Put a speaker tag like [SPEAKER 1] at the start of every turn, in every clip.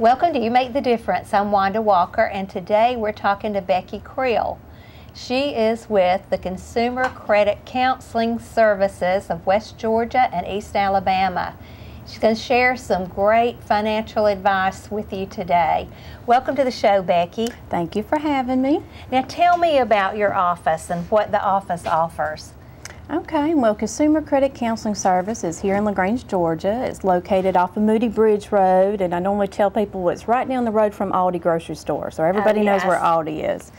[SPEAKER 1] Welcome to You Make the Difference. I'm Wanda Walker, and today we're talking to Becky Creel. She is with the Consumer Credit Counseling Services of West Georgia and East Alabama. She's going to share some great financial advice with you today. Welcome to the show, Becky.
[SPEAKER 2] Thank you for having me.
[SPEAKER 1] Now tell me about your office and what the office offers.
[SPEAKER 2] Okay, well, Consumer Credit Counseling Service is here in LaGrange, Georgia. It's located off of Moody Bridge Road, and I normally tell people it's right down the road from Aldi grocery store, so everybody knows where Aldi is.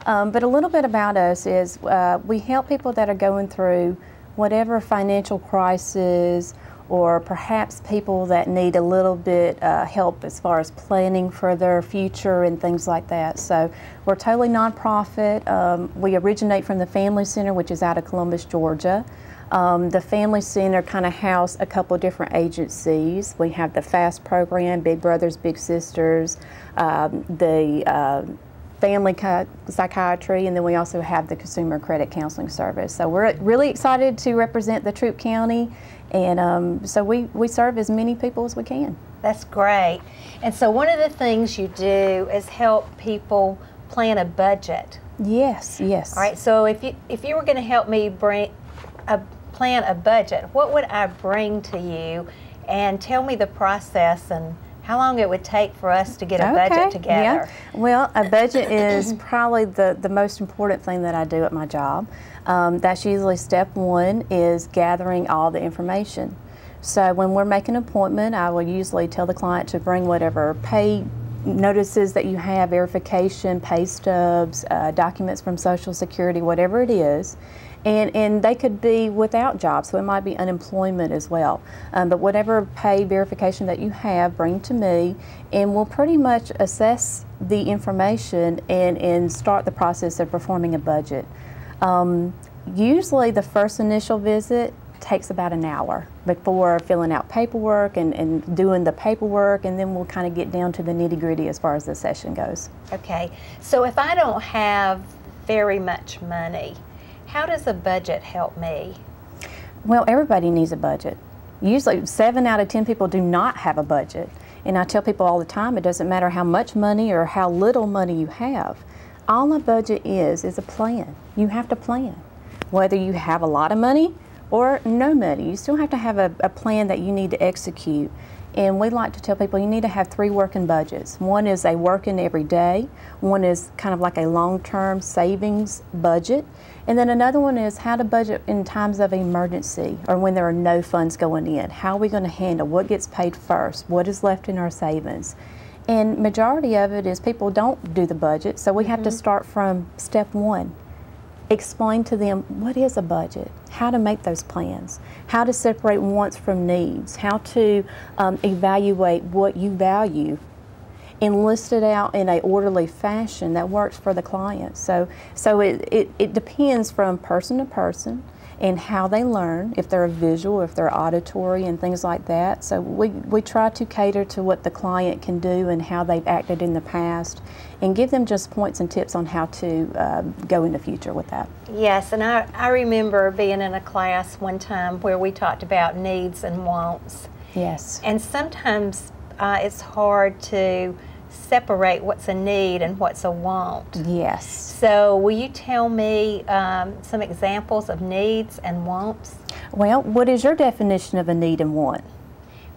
[SPEAKER 2] But a little bit about us is we help people that are going through whatever financial crisis, or perhaps people that need a little bit help as far as planning for their future and things like that. So we're totally nonprofit. We originate from the Family Center, which is out of Columbus, Georgia. The Family Center kind of house a couple of different agencies. We have the FAST program, Big Brothers, Big Sisters, the family psychiatry, and then we also have the Consumer Credit Counseling Service. So we're really excited to represent the Troup County, and so we serve as many people as we can.
[SPEAKER 1] That's great. And so one of the things you do is help people plan a budget.
[SPEAKER 2] Yes, yes.
[SPEAKER 1] All right, so if you were going to help me plan a budget, what would I bring to you? And tell me the process and how long it would take for us to get a budget together.
[SPEAKER 2] Yeah. Well, a budget is probably the most important thing that I do at my job. That's usually step one, is gathering all the information. So when we're making an appointment, I will usually tell the client to bring whatever pay notices that you have, verification, pay stubs, documents from Social Security, whatever it is. And they could be without jobs, so it might be unemployment as well. But whatever pay verification that you have, bring to me, and we'll pretty much assess the information and start the process of performing a budget. Usually the first initial visit takes about an hour before filling out paperwork and doing the paperwork, and then we'll kind of get down to the nitty-gritty as far as the session goes.
[SPEAKER 1] Okay, so if I don't have very much money, how does a budget help me?
[SPEAKER 2] Well, everybody needs a budget. Usually 7 out of 10 people do not have a budget. And I tell people all the time, it doesn't matter how much money or how little money you have. All a budget is a plan. You have to plan. Whether you have a lot of money or no money, you still have to have a plan that you need to execute. And we like to tell people you need to have 3 working budgets. One is a working every day. One is kind of like a long-term savings budget. And then another one is how to budget in times of emergency or when there are no funds going in. How are we going to handle what gets paid first? What is left in our savings? And majority of it is people don't do the budget, so we have to start from step one. Explain to them what is a budget, how to make those plans, how to separate wants from needs, how to evaluate what you value, and list it out in an orderly fashion that works for the client. So it depends from person to person and how they learn, if they're visual, if they're auditory, and things like that. So we try to cater to what the client can do and how they've acted in the past, and give them just points and tips on how to go in the future with that.
[SPEAKER 1] Yes, and I remember being in a class one time where we talked about needs and wants.
[SPEAKER 2] Yes.
[SPEAKER 1] And sometimes it's hard to separate what's a need and what's a want.
[SPEAKER 2] Yes.
[SPEAKER 1] So will you tell me some examples of needs and wants?
[SPEAKER 2] Well, what is your definition of a need and want?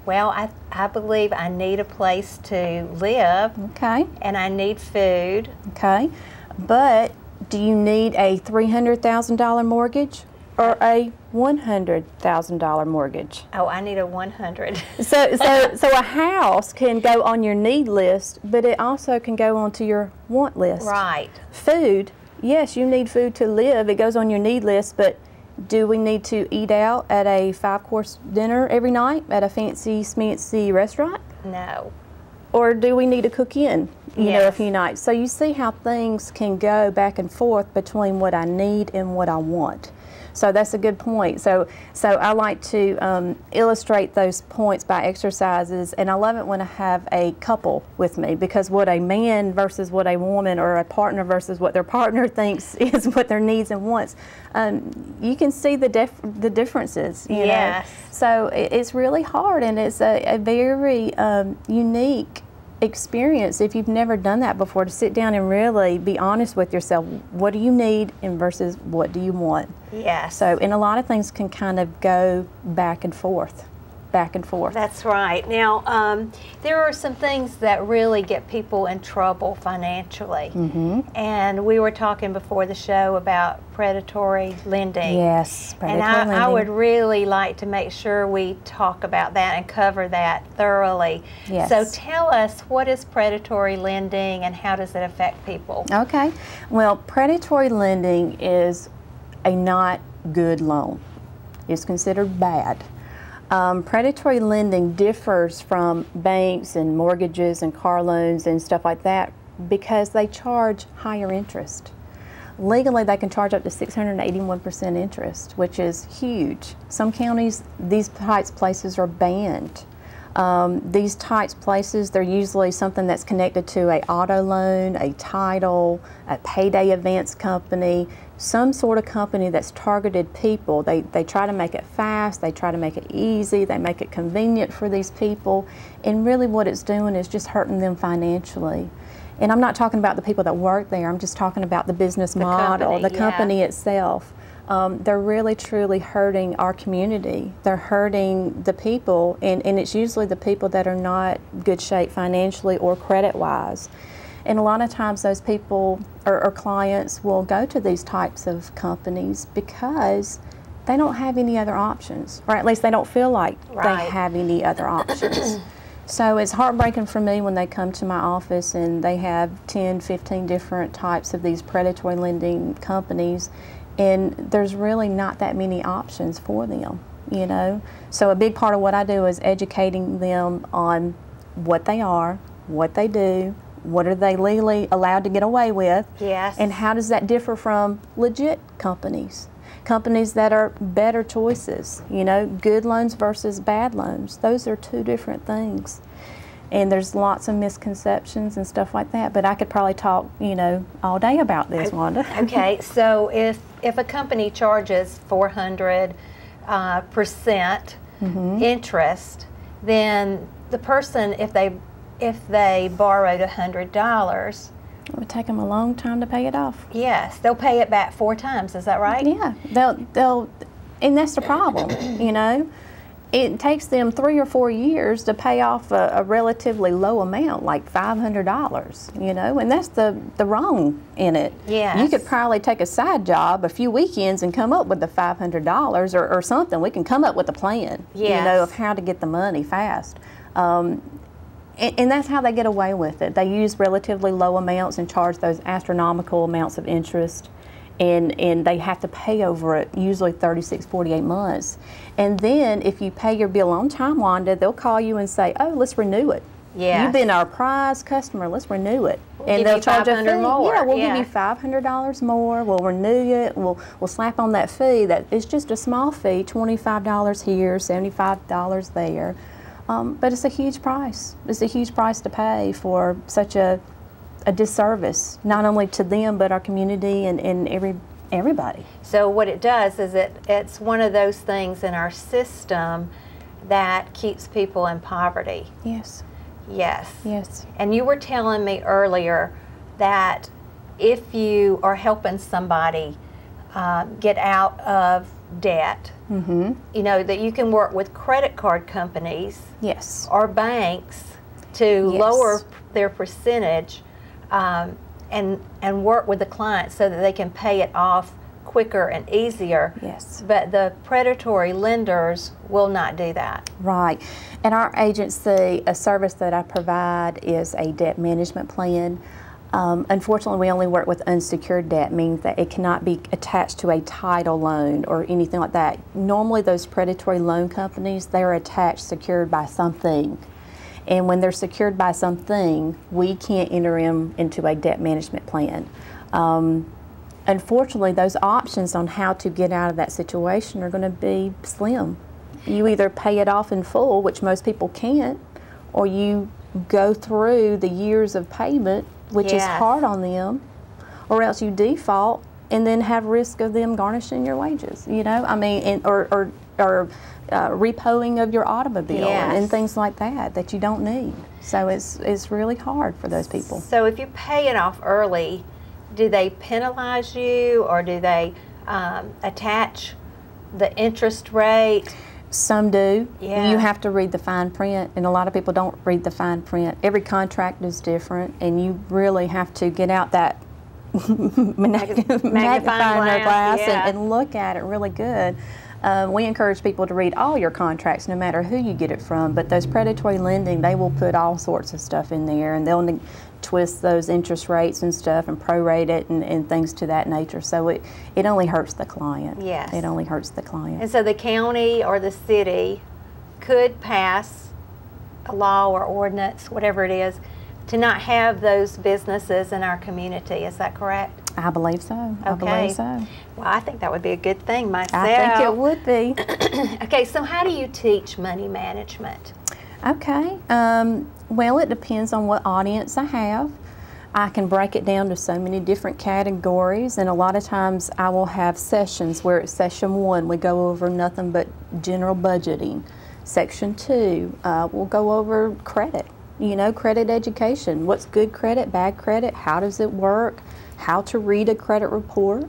[SPEAKER 1] Well, I believe I need a place to live.
[SPEAKER 2] Okay.
[SPEAKER 1] And I need food.
[SPEAKER 2] Okay. But do you need a $300,000 mortgage or a $100,000 mortgage?
[SPEAKER 1] Oh, I need a 100.
[SPEAKER 2] So a house can go on your need list, but it also can go onto your want list.
[SPEAKER 1] Right.
[SPEAKER 2] Food, yes, you need food to live. It goes on your need list, but do we need to eat out at a 5-course dinner every night at a fancy schmancy restaurant?
[SPEAKER 1] No.
[SPEAKER 2] Or do we need to cook in, you know, a few nights? So you see how things can go back and forth between what I need and what I want. So that's a good point. So I like to illustrate those points by exercises, and I love it when I have a couple with me, because what a man versus what a woman, or a partner versus what their partner thinks is what their needs and wants, you can see the differences. You know? So it's really hard, and it's a very unique experience, if you've never done that before, to sit down and really be honest with yourself. What do you need and versus what do you want?
[SPEAKER 1] Yes.
[SPEAKER 2] So, and a lot of things can kind of go back and forth. Back and forth.
[SPEAKER 1] That's right. Now, there are some things that really get people in trouble financially. And we were talking before the show about predatory lending.
[SPEAKER 2] Yes, predatory
[SPEAKER 1] lending.
[SPEAKER 2] lending.
[SPEAKER 1] I would really like to make sure we talk about that and cover that thoroughly.
[SPEAKER 2] Yes.
[SPEAKER 1] So tell us, what is predatory lending and how does it affect people?
[SPEAKER 2] Okay. Well, predatory lending is a not good loan. It's considered bad. Predatory lending differs from banks and mortgages and car loans and stuff like that because they charge higher interest. Legally, they can charge up to 681% interest, which is huge. Some counties, these types of places are banned. These types of places, they're usually something that's connected to an auto loan, a title, a payday advance company, some sort of company that's targeted people. They try to make it fast, they try to make it easy, they make it convenient for these people, and really what it's doing is just hurting them financially. And I'm not talking about the people that work there, I'm just talking about the business model, the company itself. They're really truly hurting our community. They're hurting the people, and it's usually the people that are not good shape financially or credit-wise. And a lot of times those people or clients will go to these types of companies because they don't have any other options, or at least they don't feel like they have any other options. So it's heartbreaking for me when they come to my office and they have 10, 15 different types of these predatory lending companies, and there's really not that many options for them, you know. So a big part of what I do is educating them on what they are, what they do, what are they legally allowed to get away with, and how does that differ from legit companies. Companies that are better choices, you know, good loans versus bad loans. Those are two different things. And there's lots of misconceptions and stuff like that, but I could probably talk, you know, all day about this, Wanda.
[SPEAKER 1] Okay, so if a company charges 400% interest, then the person, if they borrowed $100,
[SPEAKER 2] it would take them a long time to pay it off.
[SPEAKER 1] Yes, they'll pay it back 4 times. Is that right?
[SPEAKER 2] Yeah, they'll, and that's the problem. You know, it takes them 3 or 4 years to pay off a relatively low amount, like $500. You know, and that's the wrong in it.
[SPEAKER 1] Yes.
[SPEAKER 2] You could probably take a side job, a few weekends, and come up with the $500 or something. We can come up with a plan. You know, of how to get the money fast. And that's how they get away with it. They use relatively low amounts and charge those astronomical amounts of interest, and they have to pay over it, usually 36, 48 months. And then if you pay your bill on time, Wanda, they'll call you and say, oh, let's renew it.
[SPEAKER 1] Yeah.
[SPEAKER 2] You've been our prize customer, let's renew it.
[SPEAKER 1] And they'll charge a fee.
[SPEAKER 2] More. Yeah, we'll give you $500 more, we'll renew it, we'll slap on that fee. That it's just a small fee, $25 here, $75 there. But it's a huge price. It's a huge price to pay for such a disservice, not only to them, but our community and everybody.
[SPEAKER 1] So what it does is it's one of those things in our system that keeps people in poverty.
[SPEAKER 2] Yes.
[SPEAKER 1] Yes.
[SPEAKER 2] Yes.
[SPEAKER 1] And you were telling me earlier that if you are helping somebody get out of debt, you know, that you can work with credit card companies or banks to lower their percentage and work with the client so that they can pay it off quicker and easier.
[SPEAKER 2] Yes.
[SPEAKER 1] But the predatory lenders will not do that.
[SPEAKER 2] Right. And our agency, a service that I provide is a debt management plan. Unfortunately, we only work with unsecured debt, means that it cannot be attached to a title loan or anything like that. Normally, those predatory loan companies, they are attached, secured by something. And when they're secured by something, we can't enter them into a debt management plan. Unfortunately, those options on how to get out of that situation are going to be slim. You either pay it off in full, which most people can't, or you go through the years of payment, which is hard on them, or else you default and then have risk of them garnishing your wages, you know? I mean, or repoing of your automobile and things like that you don't need. So it's really hard for those people.
[SPEAKER 1] So if you pay it off early, do they penalize you, or do they attach the interest rate?
[SPEAKER 2] Some do.
[SPEAKER 1] Yeah.
[SPEAKER 2] You have to read the fine print, and a lot of people don't read the fine print. Every contract is different, and you really have to get out that magnifying glass and look at it really good. We encourage people to read all your contracts, no matter who you get it from, but those predatory lending, they will put all sorts of stuff in there, and they'll twist those interest rates and stuff and prorate it and things to that nature. So it only hurts the client.
[SPEAKER 1] Yes.
[SPEAKER 2] It only hurts the client.
[SPEAKER 1] And so the county or the city could pass a law or ordinance, whatever it is, to not have those businesses in our community. Is that correct?
[SPEAKER 2] I believe so.
[SPEAKER 1] Okay.
[SPEAKER 2] I believe so.
[SPEAKER 1] Well, I think that would be a good thing myself.
[SPEAKER 2] I think it would be.
[SPEAKER 1] Okay, so how do you teach money management?
[SPEAKER 2] Okay. Well, it depends on what audience I have. I can break it down to so many different categories, and a lot of times I will have sessions where it's session 1, we go over nothing but general budgeting. Section 2, we'll go over credit, you know, credit education. What's good credit, bad credit, how does it work, how to read a credit report.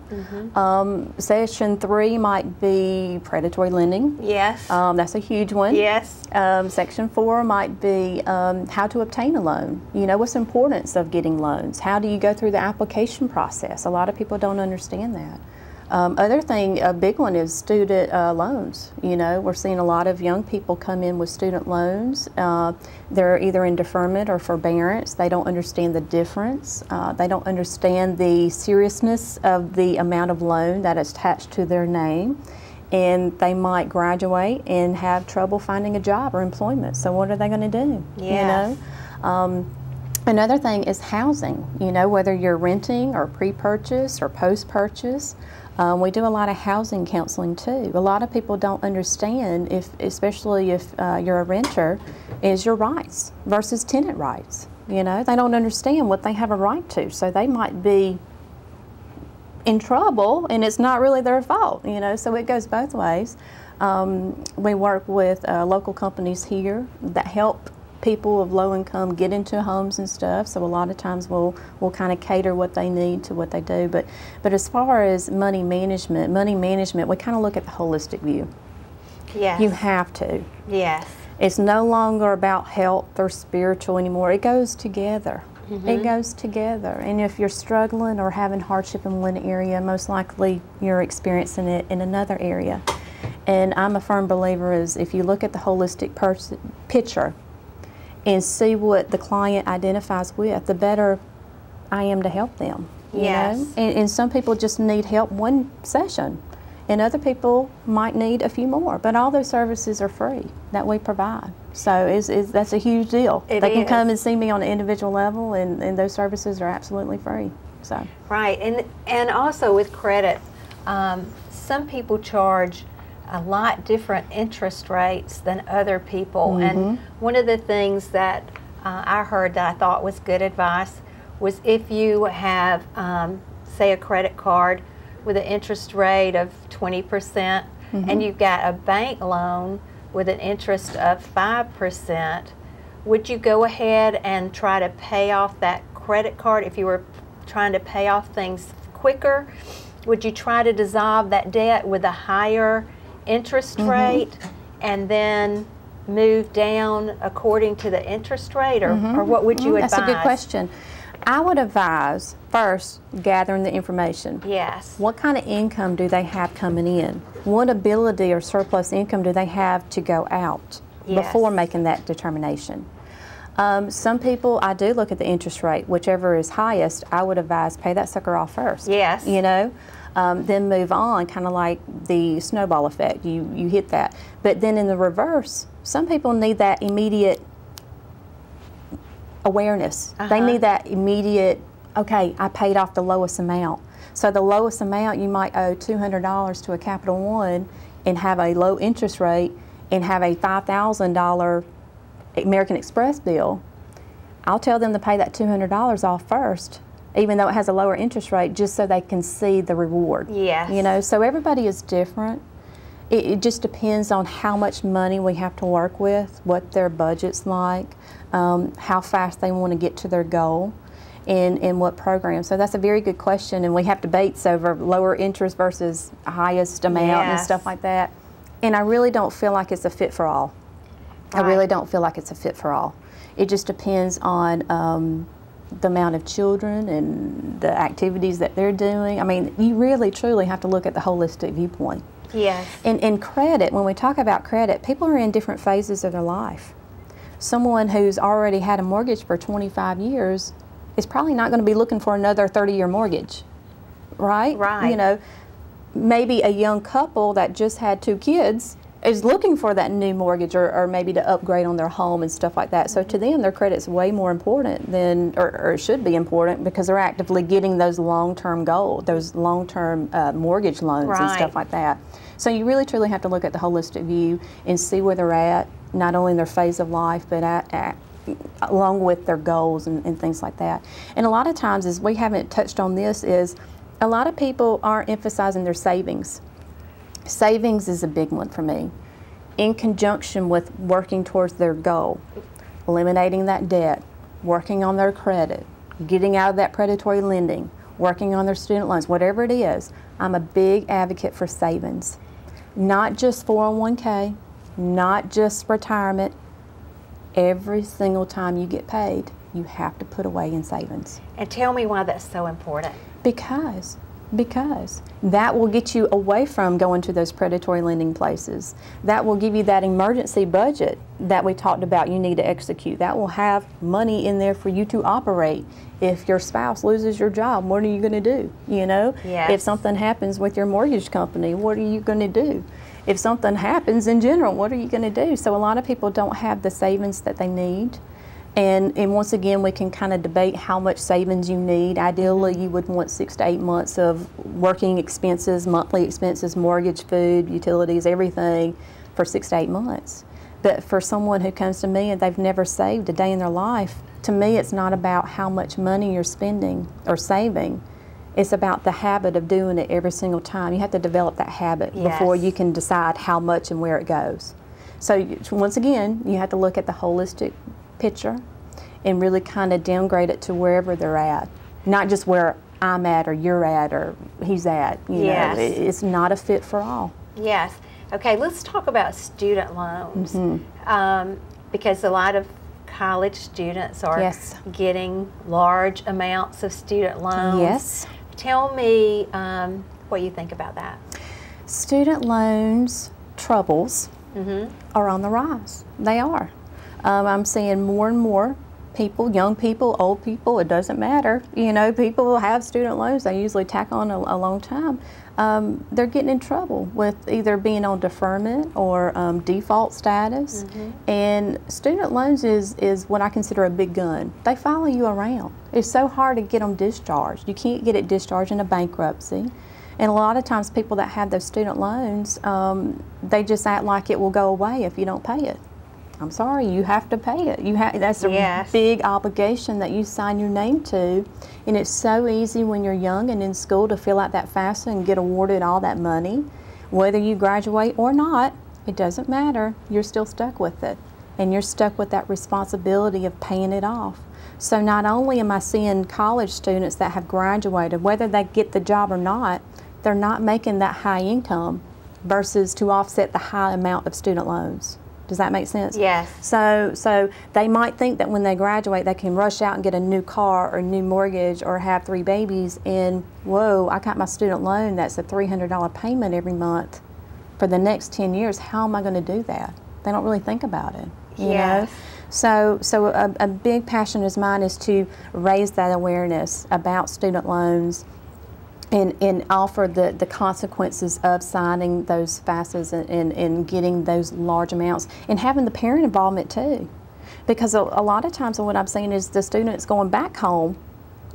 [SPEAKER 2] Session 3 might be predatory lending.
[SPEAKER 1] Yes.
[SPEAKER 2] That's a huge one.
[SPEAKER 1] Yes.
[SPEAKER 2] Section 4 might be how to obtain a loan. You know, what's the importance of getting loans? How do you go through the application process? A lot of people don't understand that. Other thing, a big one is student loans. You know, we're seeing a lot of young people come in with student loans. They're either in deferment or forbearance. They don't understand the difference. They don't understand the seriousness of the amount of loan that is attached to their name. And they might graduate and have trouble finding a job or employment. So what are they going to do?
[SPEAKER 1] Yes.
[SPEAKER 2] You know? Another thing is housing. You know, whether you're renting or pre-purchase or post-purchase. We do a lot of housing counseling too. A lot of people don't understand, especially if you're a renter, is your rights versus tenant rights. You know, they don't understand what they have a right to, so they might be in trouble, and it's not really their fault. You know, so it goes both ways. We work with local companies here that help people of low income get into homes and stuff, so a lot of times we'll kind of cater what they need to what they do. But as far as money management, we kind of look at the holistic view.
[SPEAKER 1] Yes.
[SPEAKER 2] You have to.
[SPEAKER 1] Yes.
[SPEAKER 2] It's no longer about health or spiritual anymore. It goes together. It goes together. And if you're struggling or having hardship in one area, most likely you're experiencing it in another area. And I'm a firm believer is if you look at the holistic picture and see what the client identifies with, the better I am to help them. You know? And some people just need help one session, and other people might need a few more. But all those services are free that we provide. So that's a huge deal. They can come and see me on an individual level, and those services are absolutely free. So.
[SPEAKER 1] Right, and also with credit, some people charge a lot different interest rates than other people. And one of the things that I heard that I thought was good advice was if you have, say, a credit card with an interest rate of 20%, and you've got a bank loan with an interest of 5%, would you go ahead and try to pay off that credit card if you were trying to pay off things quicker? Would you try to dissolve that debt with a higher interest rate and then move down according to the interest rate, or what would you advise?
[SPEAKER 2] That's a good question. I would advise first gathering the information.
[SPEAKER 1] Yes.
[SPEAKER 2] What kind of income do they have coming in? What ability or surplus income do they have to go out before making that determination? Some people, I do look at the interest rate. Whichever is highest, I would advise pay that sucker off first.
[SPEAKER 1] Yes.
[SPEAKER 2] You know? Then move on, kind of like the snowball effect. You hit that. But then in the reverse, some people need that immediate awareness. They need that immediate, okay, I paid off the lowest amount. So the lowest amount, you might owe $200 to a Capital One and have a low interest rate and have a $5,000 American Express bill. I'll tell them to pay that $200 off first even though it has a lower interest rate, just so they can see the reward.
[SPEAKER 1] Yes.
[SPEAKER 2] You know, so everybody is different. It just depends on how much money we have to work with, what their budget's like, how fast they want to get to their goal, and what program. So that's a very good question, and we have debates over lower interest versus highest amount and stuff like that. And I really don't feel like it's a fit for all.
[SPEAKER 1] Right.
[SPEAKER 2] I really don't feel like it's a fit for all. It just depends on the amount of children and the activities that they're doing. I mean, you really, truly have to look at the holistic viewpoint.
[SPEAKER 1] Yes.
[SPEAKER 2] And credit, when we talk about credit, people are in different phases of their life. Someone who's already had a mortgage for 25 years is probably not going to be looking for another 30-year mortgage, right?
[SPEAKER 1] Right.
[SPEAKER 2] You know, maybe a young couple that just had 2 kids is looking for that new mortgage, or maybe to upgrade on their home and stuff like that. So to them, their credit's way more important than, or it should be important, because they're actively getting those long-term goals, those long-term mortgage loans and stuff like that. So you really truly have to look at the holistic view and see where they're at, not only in their phase of life, but along with their goals and things like that. And a lot of times, as we haven't touched on this, is a lot of people aren't emphasizing their savings. Savings is a big one for me, in conjunction with working towards their goal, eliminating that debt, working on their credit, getting out of that predatory lending, working on their student loans, whatever it is. I'm a big advocate for savings. Not just 401k, not just retirement. Every single time you get paid, you have to put away in savings.
[SPEAKER 1] And tell me why that's so important.
[SPEAKER 2] Because that will get you away from going to those predatory lending places. That will give you that emergency budget that we talked about you need to execute. That will have money in there for you to operate. If your spouse loses your job, what are you going to do? You know, if something happens with your mortgage company, what are you going to do? If something happens in general, what are you going to do? So a lot of people don't have the savings that they need. And once again, we can kind of debate how much savings you need. Ideally, you would want 6 to 8 months of working expenses, monthly expenses, mortgage, food, utilities, everything for 6 to 8 months. But for someone who comes to me and they've never saved a day in their life, to me it's not about how much money you're spending or saving. It's about the habit of doing it every single time. You have to develop that habit before you can decide how much and where it goes. So once again, you have to look at the holistic picture and really kind of downgrade it to wherever they're at, not just where I'm at or you're at or he's at. You know, it's not a fit for all.
[SPEAKER 1] Yes. Okay, let's talk about student loans, because a lot of college students are getting large amounts of student loans.
[SPEAKER 2] Yes.
[SPEAKER 1] Tell me what you think about that.
[SPEAKER 2] Student loans troubles are on the rise. They are. I'm seeing more and more people, young people, old people, it doesn't matter. You know, people will have student loans. They usually tack on a long time. They're getting in trouble with either being on deferment or default status. And student loans is what I consider a big gun. They follow you around. It's so hard to get them discharged. You can't get it discharged in a bankruptcy. And a lot of times people that have those student loans, they just act like it will go away if you don't pay it. I'm sorry, you have to pay it. That's a big obligation that you sign your name to. And it's so easy when you're young and in school to fill out that FAFSA and get awarded all that money. Whether you graduate or not, it doesn't matter. You're still stuck with it. And you're stuck with that responsibility of paying it off. So not only am I seeing college students that have graduated, whether they get the job or not, they're not making that high income versus to offset the high amount of student loans. Does that make sense?
[SPEAKER 1] Yes.
[SPEAKER 2] So they might think that when they graduate they can rush out and get a new car or a new mortgage or have 3 babies, and whoa, I got my student loan that's a $300 payment every month for the next 10 years. How am I going to do that? They don't really think about it. You know? So a big passion of mine is to raise that awareness about student loans and offer the consequences of signing those FAFSAs and getting those large amounts, and having the parent involvement too. Because a lot of times what I'm seeing is the students going back home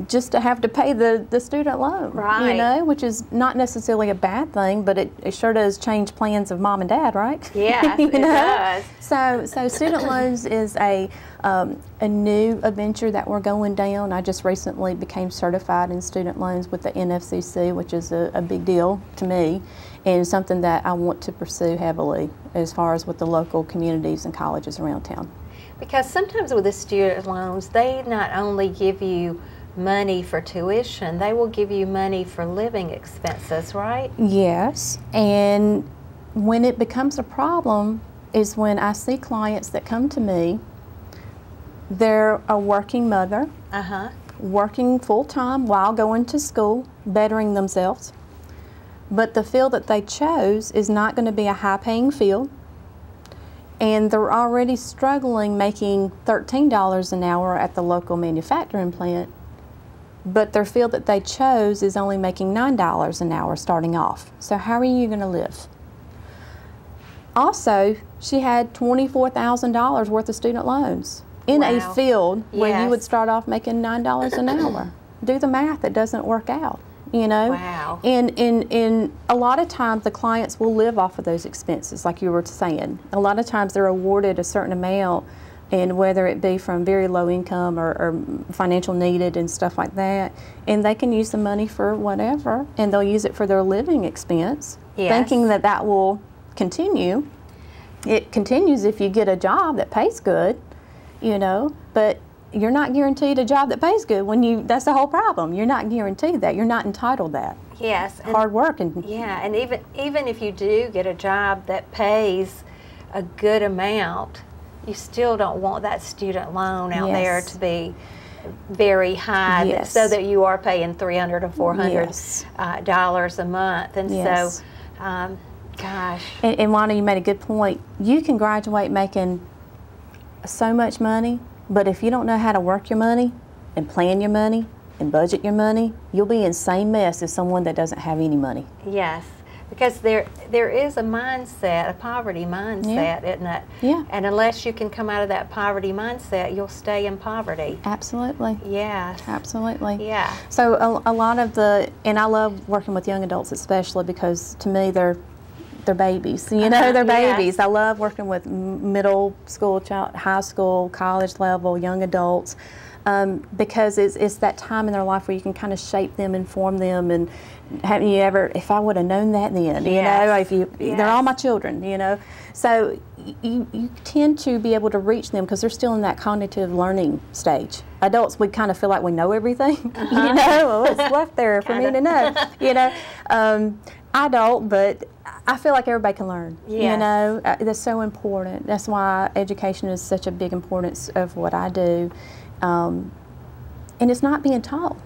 [SPEAKER 2] just to have to pay the student loan,
[SPEAKER 1] right?
[SPEAKER 2] You know, which is not necessarily a bad thing, but it sure does change plans of mom and dad, right?
[SPEAKER 1] Yes,
[SPEAKER 2] you
[SPEAKER 1] it
[SPEAKER 2] know?
[SPEAKER 1] does.
[SPEAKER 2] So student loans is a new adventure that we're going down. I just recently became certified in student loans with the NFCC, which is a big deal to me, and something that I want to pursue heavily as far as with the local communities and colleges around town.
[SPEAKER 1] Because sometimes with the student loans, they not only give you money for tuition, they will give you money for living expenses, right?
[SPEAKER 2] Yes, and when it becomes a problem is when I see clients that come to me, they're a working mother, working full-time while going to school, bettering themselves, but the field that they chose is not going to be a high-paying field, and they're already struggling making $13 an hour at the local manufacturing plant, but their field that they chose is only making $9 an hour starting off. So how are you going to live? Also, she had $24,000 worth of student loans in a field where you would start off making $9 an hour. Do the math, it doesn't work out, you know?
[SPEAKER 1] Wow.
[SPEAKER 2] And a lot of times the clients will live off of those expenses, like you were saying. A lot of times they're awarded a certain amount, and whether it be from very low income or financial needed and stuff like that, and they can use the money for whatever, and they'll use it for their living expense, thinking that that will continue. It continues if you get a job that pays good, you know, but you're not guaranteed a job that pays good that's the whole problem. You're not guaranteed that. You're not entitled that.
[SPEAKER 1] Yes.
[SPEAKER 2] Hard work. And
[SPEAKER 1] even if you do get a job that pays a good amount, you still don't want that student loan out there to be very high, so that you are paying $300 to $400 dollars a month. And so, gosh.
[SPEAKER 2] And Wanda, you made a good point. You can graduate making so much money, but if you don't know how to work your money and plan your money and budget your money, you'll be in the same mess as someone that doesn't have any money.
[SPEAKER 1] Yes. Because there is a mindset, a poverty mindset, isn't it?
[SPEAKER 2] Yeah.
[SPEAKER 1] And unless you can come out of that poverty mindset, you'll stay in poverty.
[SPEAKER 2] Absolutely.
[SPEAKER 1] Yes.
[SPEAKER 2] Absolutely.
[SPEAKER 1] Yeah.
[SPEAKER 2] So a lot of and I love working with young adults especially because to me they're babies. You know, they're babies. I love working with middle school, high school, college level, young adults. Because it's that time in their life where you can kind of shape them, inform them, and haven't you ever, if I would have known that then, you know, they're all my children, you know. So you tend to be able to reach them because they're still in that cognitive learning stage. Adults, we kind of feel like we know everything, you know, what's left there for me to know, you know. I don't, but I feel like everybody can learn, you know. That's so important. That's why education is such a big importance of what I do. And it's not being taught.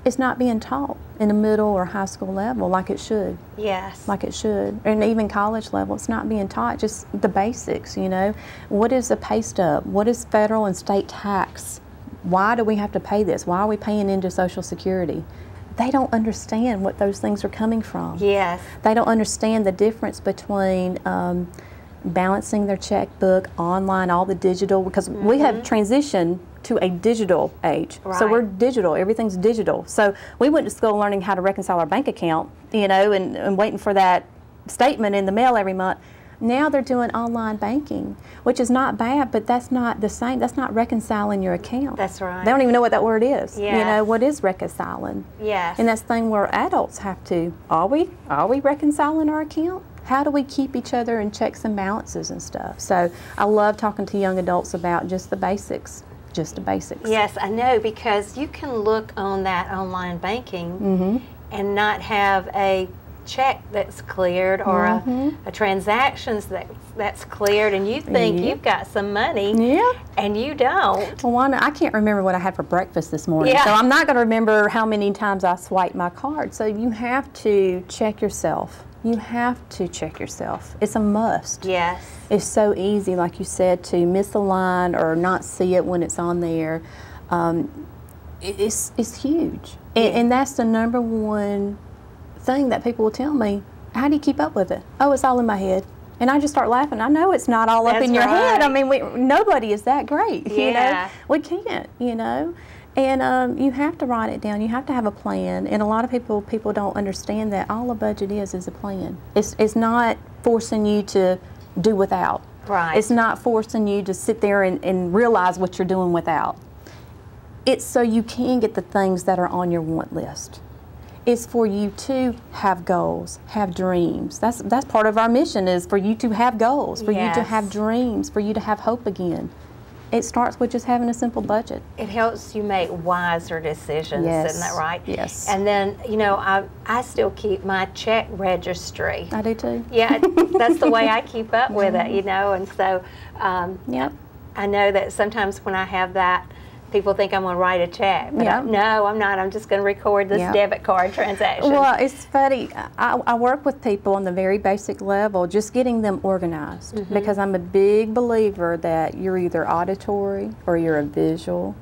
[SPEAKER 2] It's not being taught in the middle or high school level like it should.
[SPEAKER 1] Yes.
[SPEAKER 2] Like it should. And even college level, it's not being taught, just the basics, you know. What is a pay stub? What is federal and state tax? Why do we have to pay this? Why are we paying into Social Security? They don't understand what those things are coming from.
[SPEAKER 1] Yes.
[SPEAKER 2] They don't understand the difference between balancing their checkbook, online, all the digital, because we have transitioned to a digital age.
[SPEAKER 1] Right.
[SPEAKER 2] So we're digital, everything's digital. So we went to school learning how to reconcile our bank account, you know, and waiting for that statement in the mail every month. Now they're doing online banking, which is not bad, but that's not the same. That's not reconciling your account.
[SPEAKER 1] That's right.
[SPEAKER 2] They don't even know what that word is.
[SPEAKER 1] Yes.
[SPEAKER 2] You know, what is reconciling?
[SPEAKER 1] Yes.
[SPEAKER 2] And that's the thing where adults have to, are we reconciling our account? How do we keep each other in checks and balances and stuff? So I love talking to young adults about just the basics. Just the basics.
[SPEAKER 1] Yes, I know, because you can look on that online banking and not have a check that's cleared or a transactions that's cleared, and you think you've got some money, and you don't.
[SPEAKER 2] Well, Wanda, I can't remember what I had for breakfast this morning, so I'm not going to remember how many times I swiped my card. So you have to check yourself. You have to check yourself. It's a must.
[SPEAKER 1] Yes.
[SPEAKER 2] It's so easy, like you said, to miss a line or not see it when it's on there. It's huge. And that's the number one thing that people will tell me. How do you keep up with it? Oh, it's all in my head. And I just start laughing. I know it's not all up in your head. I mean, nobody is that great, you know. We can't, you know. And you have to write it down. You have to have a plan. And a lot of people don't understand that all a budget is a plan. It's not forcing you to do without.
[SPEAKER 1] Right.
[SPEAKER 2] It's not forcing you to sit there and realize what you're doing without. It's so you can get the things that are on your want list. It's for you to have goals, have dreams. That's part of our mission, is for you to have goals, for you to have dreams, for you to have hope again. It starts with just having a simple budget. It
[SPEAKER 1] helps you make wiser decisions,
[SPEAKER 2] yes.
[SPEAKER 1] Isn't that right?
[SPEAKER 2] Yes.
[SPEAKER 1] And then, I still keep my check registry.
[SPEAKER 2] I do too.
[SPEAKER 1] Yeah, that's the way I keep up with it, and so
[SPEAKER 2] yep.
[SPEAKER 1] I know that sometimes when I have that, people think I'm going to write a check. But no, I'm not. I'm just going to record this debit card transaction.
[SPEAKER 2] Well, it's funny. I work with people on the very basic level, just getting them organized, because I'm a big believer that you're either auditory or you're a visual,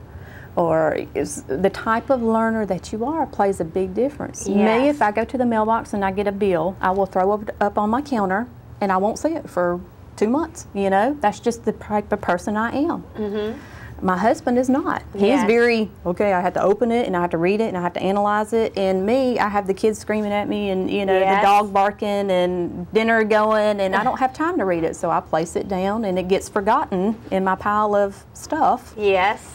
[SPEAKER 2] or the type of learner that you are plays a big difference.
[SPEAKER 1] Yes.
[SPEAKER 2] Me, if I go to the mailbox and I get a bill, I will throw it up on my counter and I won't see it for 2 months. That's just the type of person I am. My husband is not. He's very, okay, I have to open it and I have to read it and I have to analyze it. And me, I have the kids screaming at me and, the dog barking and dinner going, and I don't have time to read it. So I place it down and it gets forgotten in my pile of stuff.
[SPEAKER 1] Yes.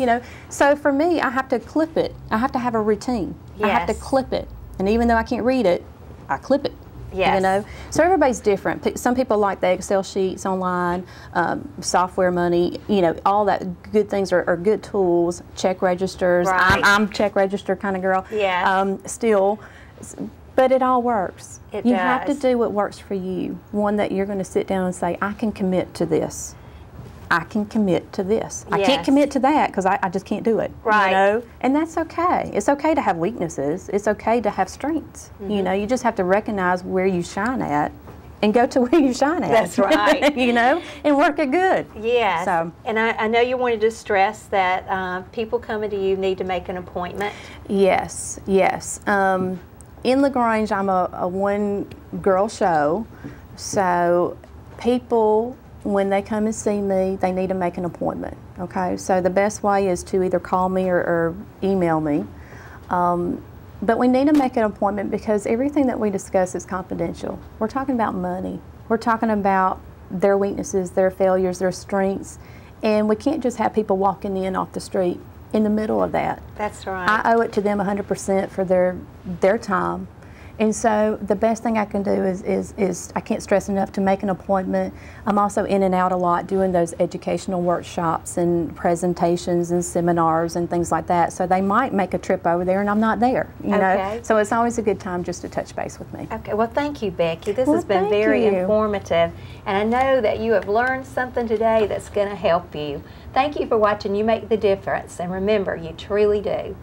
[SPEAKER 2] So for me, I have to clip it. I have to have a routine.
[SPEAKER 1] Yes.
[SPEAKER 2] I have to clip it. And even though I can't read it, I clip it.
[SPEAKER 1] Yes.
[SPEAKER 2] So everybody's different. Some people like the Excel sheets online, software money, all that good things are good tools, check registers.
[SPEAKER 1] Right.
[SPEAKER 2] I'm check register kind of girl.
[SPEAKER 1] Yes.
[SPEAKER 2] Still, but it all works.
[SPEAKER 1] It
[SPEAKER 2] you
[SPEAKER 1] does.
[SPEAKER 2] have to do what works for you, one that you're going to sit down and say, I can commit to this. I can commit to this. I can't commit to that because I just can't do it.
[SPEAKER 1] Right.
[SPEAKER 2] And that's okay. It's okay to have weaknesses. It's okay to have strengths. You just have to recognize where you shine at and go to where you shine at.
[SPEAKER 1] That's right.
[SPEAKER 2] And work it good.
[SPEAKER 1] Yes.
[SPEAKER 2] So.
[SPEAKER 1] And I know you wanted to stress that people coming to you need to make an appointment.
[SPEAKER 2] Yes, yes. In LaGrange, I'm a one-girl show, so people, when they come and see me, they need to make an appointment, okay? So the best way is to either call me or email me. But we need to make an appointment because everything that we discuss is confidential. We're talking about money. We're talking about their weaknesses, their failures, their strengths, and we can't just have people walking in off the street in the middle of that.
[SPEAKER 1] That's right.
[SPEAKER 2] I owe it to them 100% for their time. And so the best thing I can do is I can't stress enough to make an appointment. I'm also in and out a lot doing those educational workshops and presentations and seminars and things like that. So they might make a trip over there and I'm not there, you know. So it's always a good time just to touch base with me.
[SPEAKER 1] Okay, well thank you, Becky. This has been very informative, and I know that you have learned something today that's going to help you. Thank you for watching You Make the Difference, and remember, you truly do.